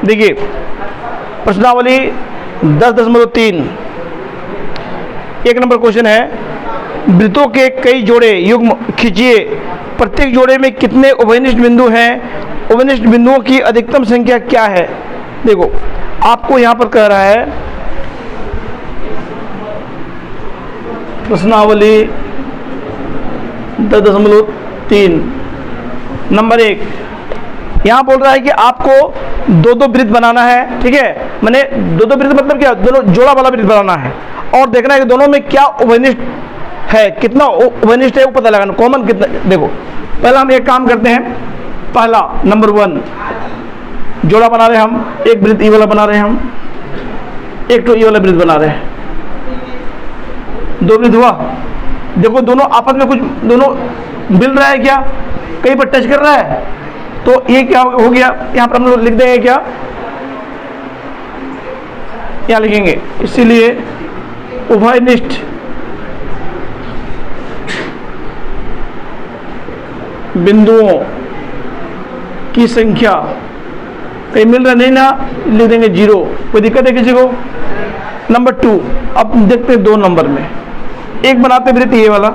देखिए प्रश्नावली 10.3 एक नंबर क्वेश्चन है, वृत्तों के कई जोड़े युग्म खींचिए, प्रत्येक जोड़े में कितने उभयनिष्ठ बिंदु हैं, उभयनिष्ठ बिंदुओं की अधिकतम संख्या क्या है। देखो आपको यहां पर कह रहा है प्रश्नावली 10.3 नंबर 1 यहाँ बोल रहा है कि आपको दो दो वृत्त बनाना है, ठीक है, मैंने दो दो वृत्त मतलब क्या, दोनों जोड़ा वाला वृत्त बनाना है और देखना है कि दोनों में क्या उभयनिष्ठ है, कितना उभयनिष्ठ है वो पता लगाना, कॉमन कितना। देखो पहला हम एक काम करते हैं, पहला नंबर 1 जोड़ा बना रहे हम, एक वृत्त ये वाला बना रहे हम, एक तो ये वाला वृत्त बना रहे हैं, दो वृत्त हुआ। देखो दोनों आपस में कुछ दोनों मिल रहा है क्या, कहीं पर टच कर रहा है, तो ये क्या हो गया, यहाँ पर हम लोग लिख देंगे क्या, यहाँ लिखेंगे, इसीलिए उभयनिष्ठ बिंदुओं की संख्या, कहीं मिल रहा नहीं ना, लिख देंगे 0, कोई दिक्कत है किसी को। नंबर 2 अब देखते हैं 2 नंबर में, एक बनाते वृत्त ये वाला,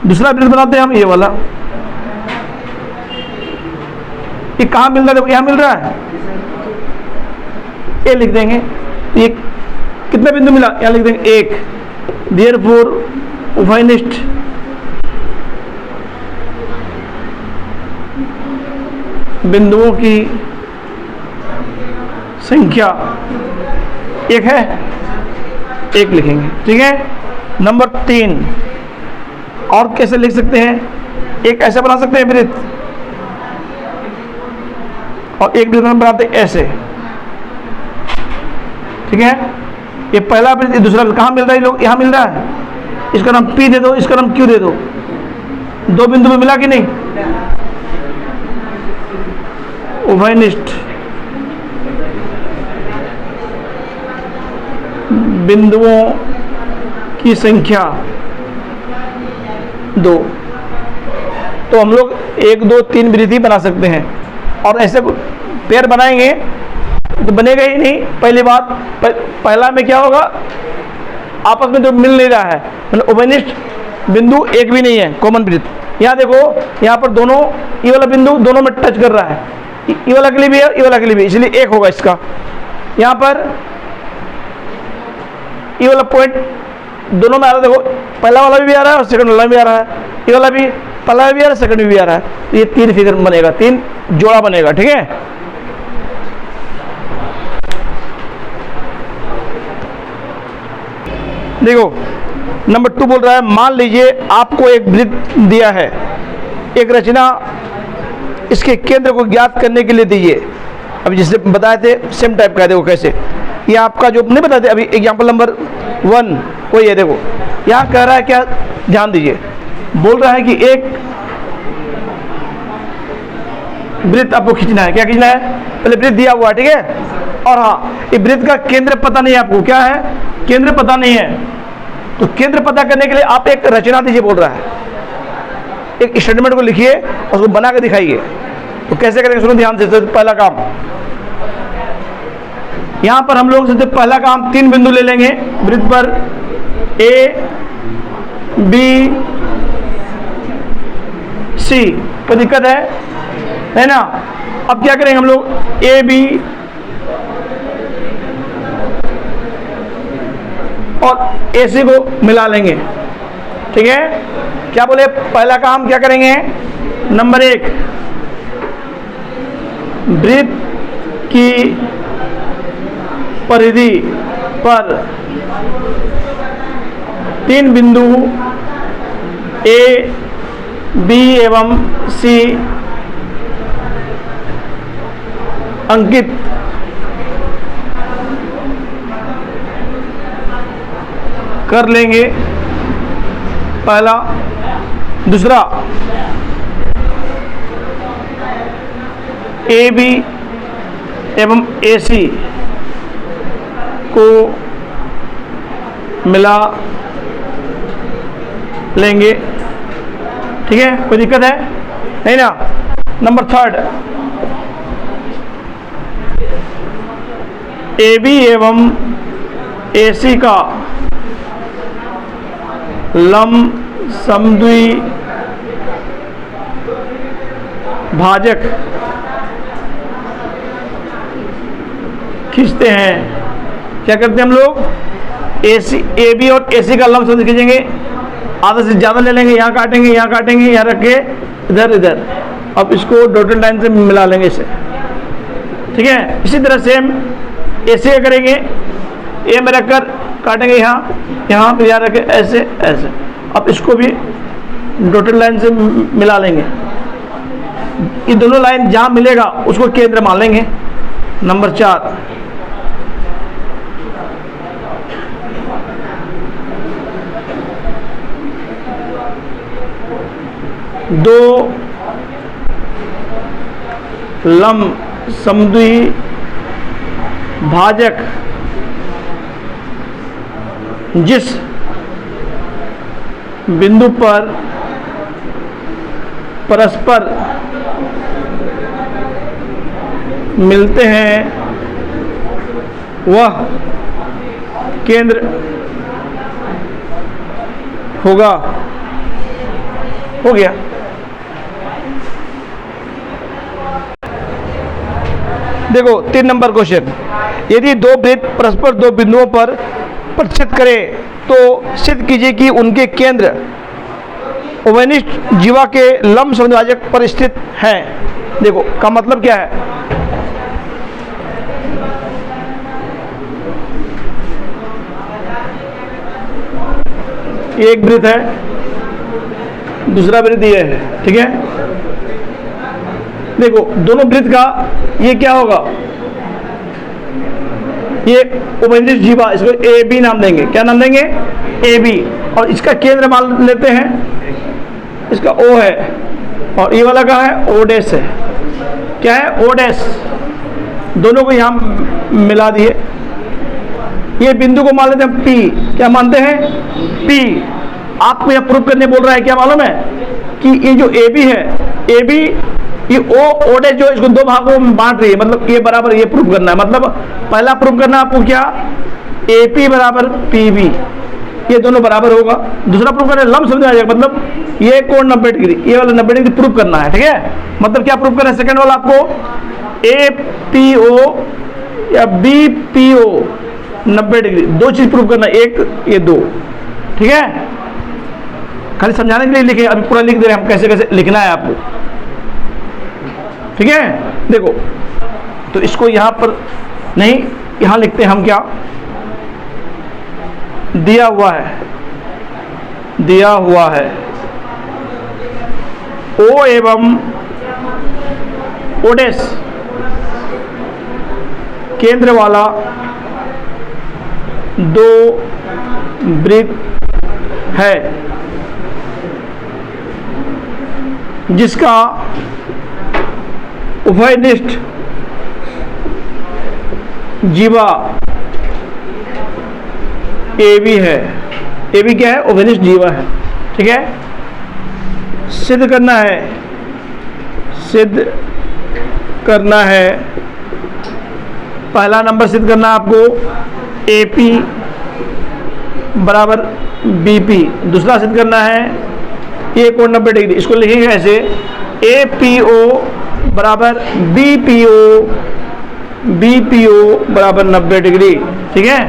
दूसरा वृत्त बनाते हैं हम ये वाला, ये कहाँ मिल रहा है, देखो यहाँ मिल रहा है, ये लिख देंगे, ये कितने बिंदु मिला, यहाँ लिख देंगे 1, देयरफॉर उभयनिष्ठ बिंदुओं की संख्या 1 है, 1 लिखेंगे, ठीक है। नंबर 3 और कैसे लिख सकते हैं, एक ऐसे बना सकते हैं वृत्त और एक वृत्त बनाते हैं ऐसे, ठीक है। ये पहला वृत्त, ये दूसरा कहाँ मिल रहा है, लोग यहाँ मिल रहा है, इसका नाम P दे दो, इसका नाम Q दे दो, दो बिंदु में मिला कि नहीं, उभयनिष्ठ बिंदुओं की संख्या 2। तो हम लोग 1 2 3 वृत्ति बना सकते हैं और ऐसे पेयर बनाएंगे तो बनेगा ही नहीं। पहली बात, पहला में क्या होगा, आपस में जो मिल नहीं रहा है, मतलब उभयनिष्ठ बिंदु एक भी नहीं है, कॉमन वृत्त। यहाँ देखो, यहाँ पर दोनों ये वाला बिंदु दोनों में टच कर रहा है, ये वाला के लिए भी है, ये वाला के लिए भी, इसलिए 1 होगा इसका। यहाँ पर ये वाला पॉइंट दोनों में आ रहा है, देखो पहला वाला भी आ रहा है और सेकंड वाला भी आ रहा है, ये वाला भी पहला भी आ रहा है, सेकंड भी आ रहा है, तो ये 3 फिगर बनेगा, 3 जोड़ा बनेगा, ठीक है। देखो नंबर 2 बोल रहा है, मान लीजिए आपको एक वृत्त दिया है, एक रचना इसके केंद्र को ज्ञात करने के लिए दीजिए। अभी जिससे बताए थे सेम टाइप का, देखो कैसे, ये आपका जो नहीं बताते अभी एग्जाम्पल नंबर 1 वही है। देखो यहाँ कह रहा है क्या, ध्यान दीजिए, बोल रहा है कि एक वृत्त आपको खींचना है, क्या खींचना है, पहले वृत्त दिया हुआ है, ठीक है, और हाँ ये वृत्त का केंद्र पता नहीं है आपको, क्या है, केंद्र पता नहीं है, तो केंद्र पता करने के लिए आप एक रचना दीजिए, बोल रहा है, एक स्टेटमेंट को लिखिए और उसको बना के दिखाइए। तो कैसे करेंगे, सुनो ध्यान से। पहला काम, यहां पर हम लोग सबसे पहला काम 3 बिंदु ले लेंगे वृत्त पर, A B C, कोई दिक्कत है ना। अब क्या करेंगे हम लोग, A B और AC को मिला लेंगे, ठीक है। क्या बोले, पहला काम क्या करेंगे, नंबर 1 वृत्त की परिधि पर 3 बिंदु A B एवं C अंकित कर लेंगे, पहला। दूसरा, AB एवं AC को मिला लेंगे, ठीक है, कोई दिक्कत है नहीं ना। नंबर 3, AB एवं AC का लंब समद्वि भाजक खींचते हैं। क्या करते हैं हम लोग? AB और AC का लंब समद्वि खींचेंगे, आधा से ज़्यादा ले लेंगे, यहाँ काटेंगे, यहाँ काटेंगे, यहाँ रख के इधर इधर, अब इसको डॉटेड लाइन से मिला लेंगे इसे। ठीक है, इसी तरह सेम AC का करेंगे, A में रखकर काटेंगे यहाँ, यहाँ पे यहाँ रख के ऐसे ऐसे, अब इसको भी डॉटेड लाइन से मिला लेंगे। ये दोनों लाइन जहाँ मिलेगा उसको केंद्र मान लेंगे। नंबर 4, दो लंब समद्वि भाजक जिस बिंदु पर परस्पर मिलते हैं वह केंद्र होगा। हो गया। देखो 3 नंबर क्वेश्चन, यदि दो वृत्त परस्पर दो बिंदुओं पर प्रतिच्छेद करें तो सिद्ध कीजिए कि उनके केंद्र उभयनिष्ठ जीवा के लंब समद्विभाजक पर स्थित हैं। देखो का मतलब क्या है? एक वृत्त है, दूसरा वृत्त ये है। ठीक है, देखो दोनों वृत्त का ये क्या होगा? ये उभयनिष्ठ जीवा, इसको AB नाम देंगे। क्या नाम देंगे? AB। और इसका केंद्र मान लेते हैं, इसका O है, और ये वाला का है O डैश है। क्या है? O dash. दोनों को यहाँ मिला दिए। ये बिंदु को मान लेते हैं P। क्या मानते हैं? P। आपको यह प्रूव करने बोल रहा है, क्या मालूम है कि ये जो AB है, AB ये O डैश जो इसको दो भागों में बांट रही है, मतलब ये बराबर, ये प्रूव करना है। मतलब पहला प्रूव करना है आपको क्या? AP बराबर PB, ये दोनों बराबर होगा। दूसरा प्रूव करना है लंब समद्विभाजक, मतलब ये कोण 90 डिग्री, ये वाला 90 डिग्री प्रूव करना है। ठीक है, मतलब क्या प्रूव करना है? सेकंड वाला आपको APO या BPO 90 डिग्री, दो चीज प्रूव करना है, एक ये दो। ठीक है, खाली समझाने के लिए लिखे, अभी पूरा लिख दे रहे हैं हम कैसे कैसे लिखना है आपको। ठीक है, देखो तो इसको यहां पर नहीं, यहां लिखते हैं हम क्या दिया हुआ है, दिया हुआ है O एवं O डैश केंद्र वाला दो वृत्त है जिसका उभयनिष्ठ जीवा AB है। AB क्या है? उभयनिष्ठ जीवा है। ठीक है, सिद्ध करना है, सिद्ध करना है, पहला नंबर सिद्ध करना है आपको AP बराबर BP। दूसरा सिद्ध करना है ये कोण 90 डिग्री, इसको लिखेंगे ऐसे APO बराबर BPO, BPO बराबर 90 डिग्री। ठीक है,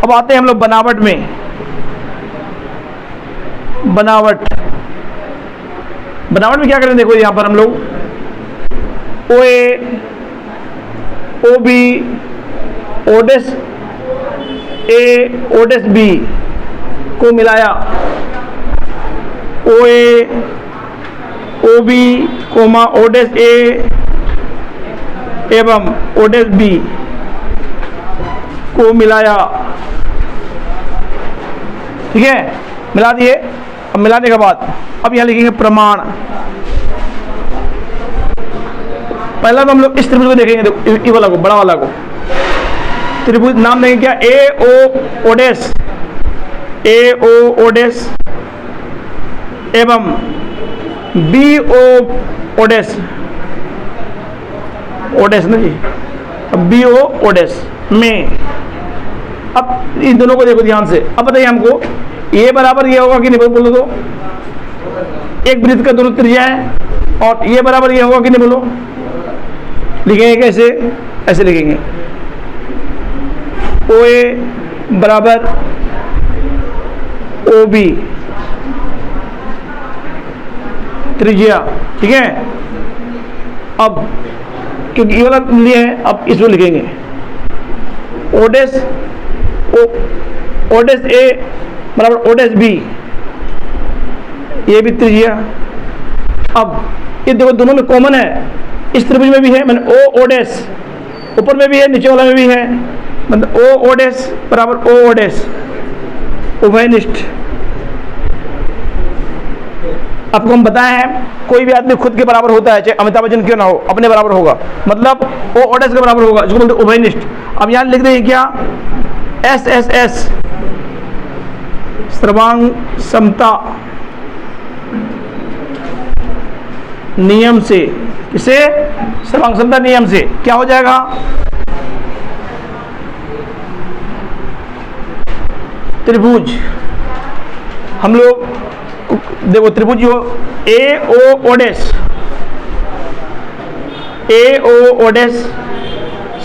अब आते हैं हम लोग बनावट में। बनावट में क्या करें? देखो यहां पर हम लोग OA, OB, O dash A, O dash B को मिलाया, OA, OB, O dash A एवं O डैश B को मिलाया। ठीक है, मिला दिए। अब मिलाने के बाद अब यहां लिखेंगे प्रमाण। पहला तो हम लोग इस त्रिभुज को देखेंगे, देखो ये वाला को, बड़ा वाला को त्रिभुज नाम देंगे क्या? AO O dash, AO O dash एवं BO O dash, O dash ना जी, बी ओ ओ डैश में। अब इन दोनों को देखो ध्यान से, अब बताइए हमको ये बराबर ये होगा कि नहीं, बोलो तो। एक वृत्त का दोनों त्रिज्या है, और ये बराबर ये होगा कि नहीं, बोलो। लिखेंगे कैसे, ऐसे लिखेंगे ओ ए बराबर ओ बी त्रिज्या, ठीक है। अब क्योंकि ये वाला लिए है, अब इसको लिखेंगे ओ डैश ए बराबर ओ डैश बी, ये भी त्रिज्या। अब ये देखो दोनों में कॉमन है, इस त्रिभुज में भी है, मैंने ओ डैश ऊपर में भी है, नीचे वाला में भी है, मतलब ओ डैश बराबर ओ डैश उभयनिष्ठ। आपको हम बताए हैं कोई भी आदमी खुद के बराबर होता है, चाहे अमिताभ बच्चन क्यों ना हो, अपने बराबर होगा, मतलब ओ डैश के बराबर होगा, जिसको बोलते उभयनिष्ठ। अब यहाँ लिख देंगे क्या, एस एस एस सर्वांग समता नियम से, किसे, सर्वांग समता नियम से क्या हो जाएगा, त्रिभुज। हम लोग देखो त्रिभुज हो ए ओ डैश, ए ओ डैश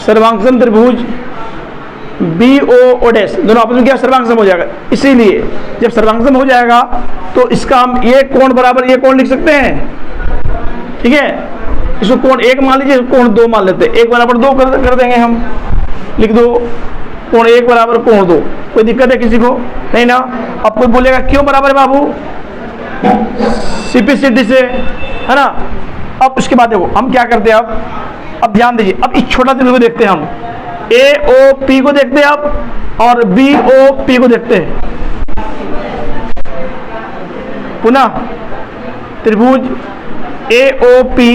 सर्वांगसम त्रिभुज बी ओ डैश, दोनों आपस में क्या सर्वांगसम हो जाएगा। इसीलिए जब सर्वांगसम हो जाएगा तो इसका हम ये कोण बराबर ये कोण लिख सकते हैं, ठीक है। इसको कोण एक मान लीजिए, कोण दो मान लेते हैं, एक बराबर दो कर देंगे हम, लिख दो कोण एक बराबर कोण दो। कोई दिक्कत है किसी को, नहीं ना। अब कोई बोलेगा क्यों बराबर है बाबू, सीपीसीटी से, है ना। अब उसके बाद देखो हम क्या करते हैं, अब ध्यान दीजिए, अब इस छोटा त्रिभुज को देखते हैं हम, ए ओ पी को देखते हैं अब, और बी ओ पी को देखते हैं। पुनः त्रिभुज ए ओ पी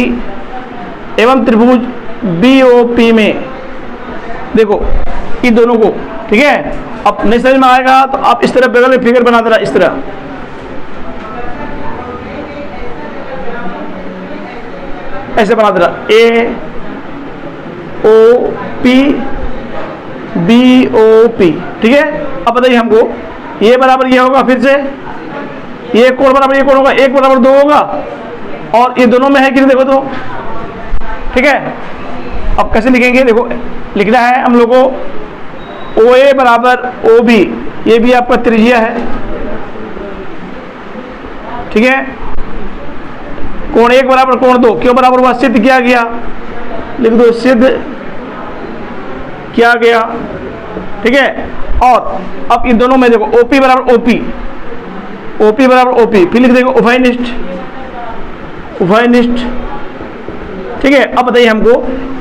एवं त्रिभुज बी ओ पी में देखो इन दोनों को, ठीक है। अब नहीं समझ में आएगा तो आप इस तरह बगल में फिगर बना देना, इस तरह ऐसे बना देना, A O P B O P, ठीक है। अब बताइए हमको ये बराबर ये होगा, फिर से ये कोण बराबर ये कोण होगा, एक बराबर दो होगा, और ये दोनों में है कि नहीं देखो तो, ठीक है। अब कैसे लिखेंगे, देखो लिखना है हम लोग को ओ ए बराबर ओ बी, ये भी आपका त्रिज्या है, ठीक है। कोण एक बराबर कोण दो क्यों बराबर हुआ, सिद्ध किया गया, लिख दो सिद्ध किया गया, ठीक है। और अब इन दोनों में देखो ओपी बराबर ओपी, ओपी बराबर ओपी, फिर लिख देंगे उभयनिष्ठ, उभयनिष्ठ, ठीक है। अब बताइए हमको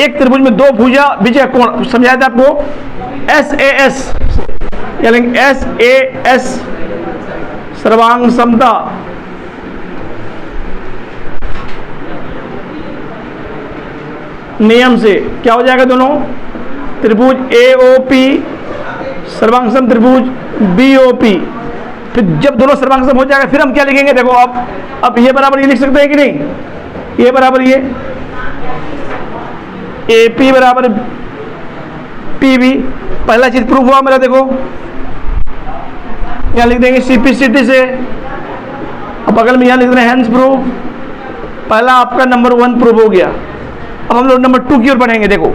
एक त्रिभुज में दो भुजा बीच का कोण समझाया था आपको, एस ए एस, यानी एस ए एस सर्वांग समता नियम से क्या हो जाएगा, दोनों त्रिभुज ए ओ पी सर्वांगसम त्रिभुज बी ओ पी। फिर जब दोनों सर्वांगसम हो जाएगा फिर हम क्या लिखेंगे, देखो अब ये बराबर ये लिख सकते हैं कि नहीं, ये बराबर ये ए पी बराबर पी बी, पहला चीज प्रूफ हुआ मेरा, देखो यहाँ लिख देंगे सीपीसीटी से, अब बगल में यहाँ लिख देंगे हैंस प्रूफ, पहला आपका नंबर 1 प्रूफ हो गया। अब हम लोग नंबर 2 की ओर बढ़ेंगे। देखो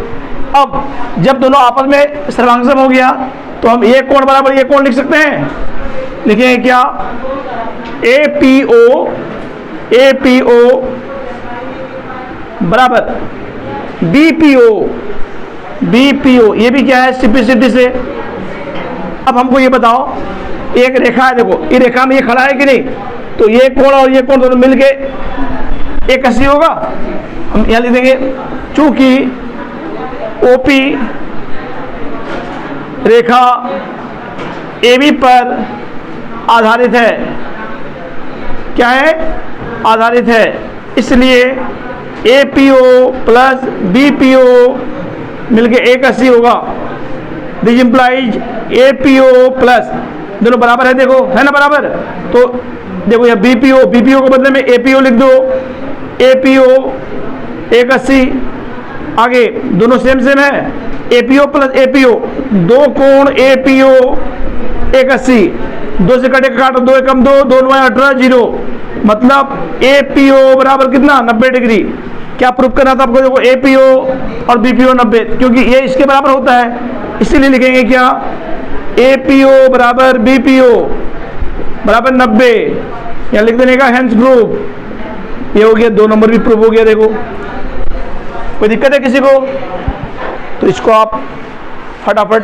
अब जब दोनों आपस में सर्वांगसम हो गया तो हम ये कोण बराबर ये कोण लिख सकते हैं, लिखेंगे क्या, ए पी ओ बराबर बी पी ओ, ये भी क्या है, सीपीसीटी से। अब हमको ये बताओ, एक रेखा है, देखो ये रेखा में ये खड़ा है कि नहीं, तो ये कोण और ये कोण दोनों मिलके 180 होगा। हम यहाँ लिख देंगे चूंकि ओपी रेखा AB पर आधारित है, क्या है, आधारित है, इसलिए APO प्लस BPO मिलके 180 होगा। दिस इम्प्लाइज APO प्लस, दोनों बराबर है, देखो है ना बराबर, तो देखो यह BPO को बदले में APO लिख दो, APO 180 आगे दोनों सेम सेम है, एपीओ प्लस एपीओ, दो कोण एपीओ 180, 2 से कटे काट, 2 एकम 2, 2 9 18 0, मतलब एपीओ बराबर कितना 90 डिग्री। क्या प्रूफ करना था आपको, देखो एपीओ और बीपीओ 90, क्योंकि ये इसके बराबर होता है, इसीलिए लिखेंगे क्या, एपीओ बराबर बीपीओ बराबर 90, यहाँ लिख देने का हेंस प्रूफ। ये हो गया, 2 नंबर भी प्रूफ हो गया। देखो कोई दिक्कत है किसी को, तो इसको आप फटाफट